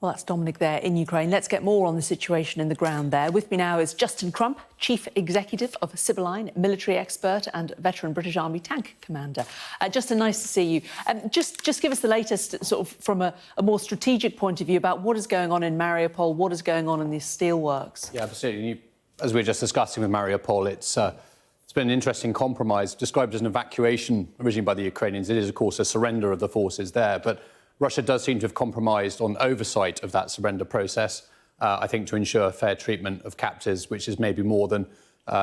Well, that's Dominic there in Ukraine. Let's get more on the situation in the ground there. With me now is Justin Crump, Chief Executive of Sibylline, military expert and veteran British Army tank commander. Justin, nice to see you. Just give us the latest, sort of from a more strategic point of view, about what is going on in Mariupol, what is going on in these steelworks. Yeah, absolutely. As we were just discussing with Mariupol, it's been an interesting compromise, described as an evacuation originally by the Ukrainians. It is, of course, a surrender of the forces there, but Russia does seem to have compromised on oversight of that surrender process, I think, to ensure fair treatment of captives, which is maybe more than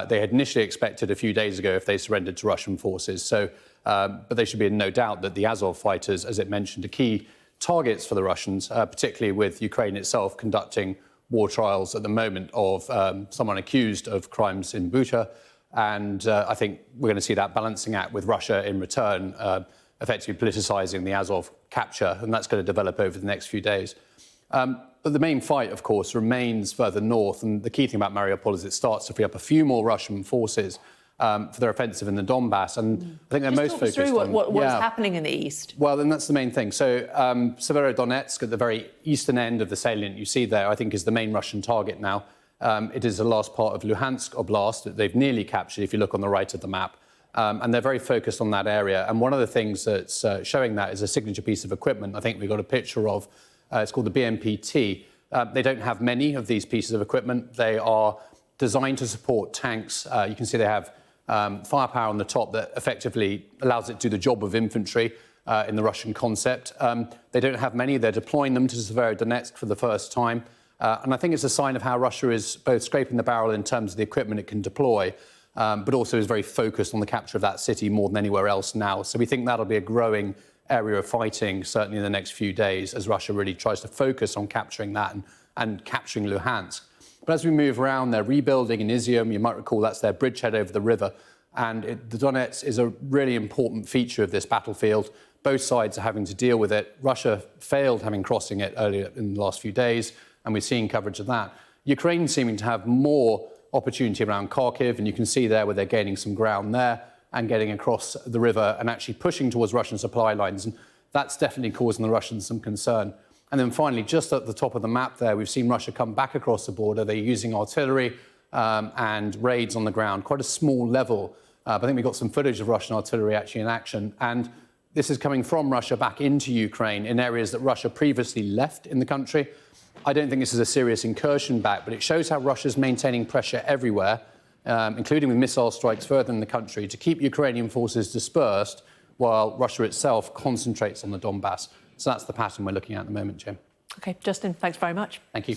they had initially expected a few days ago if they surrendered to Russian forces. So, but they should be in no doubt that the Azov fighters, as it mentioned, are key targets for the Russians, particularly with Ukraine itself conducting war trials at the moment of someone accused of crimes in Bucha. And I think we're going to see that balancing act with Russia in return, effectively politicising the Azov capture, and that's going to develop over the next few days. But the main fight, of course, remains further north, and the key thing about Mariupol is it starts to free up a few more Russian forces for their offensive in the Donbass, and I think they're most focused on... what's happening in the east. Well, then that's the main thing. So Donetsk, at the very eastern end of the salient you see there, I think is the main Russian target now. It is the last part of Luhansk Oblast that they've nearly captured, if you look on the right of the map. And they're very focused on that area. And one of the things that's showing that is a signature piece of equipment. I think we got a picture of, it's called the BMPT. They don't have many of these pieces of equipment. They are designed to support tanks. You can see they have firepower on the top that effectively allows it to do the job of infantry in the Russian concept. They don't have many. They're deploying them to Donetsk for the first time. And I think it's a sign of how Russia is both scraping the barrel in terms of the equipment it can deploy, but also is very focused on the capture of that city more than anywhere else now. So we think that'll be a growing area of fighting, certainly in the next few days, as Russia really tries to focus on capturing that and capturing Luhansk. But as we move around, they're rebuilding in Izium. You might recall that's their bridgehead over the river. And the Donetsk is a really important feature of this battlefield. Both sides are having to deal with it. Russia failed having crossing it earlier in the last few days, and we're seeing coverage of that. Ukraine seeming to have more opportunity around Kharkiv, and you can see there where they're gaining some ground there and getting across the river and actually pushing towards Russian supply lines. And that's definitely causing the Russians some concern. And then finally, just at the top of the map there, we've seen Russia come back across the border. They're using artillery and raids on the ground, quite a small level. But I think we got some footage of Russian artillery actually in action. And this is coming from Russia back into Ukraine in areas that Russia previously left in the country. I don't think this is a serious incursion back, but it shows how Russia's maintaining pressure everywhere, including with missile strikes further in the country, to keep Ukrainian forces dispersed while Russia itself concentrates on the Donbass. So that's the pattern we're looking at the moment, Jim. OK, Justin, thanks very much. Thank you.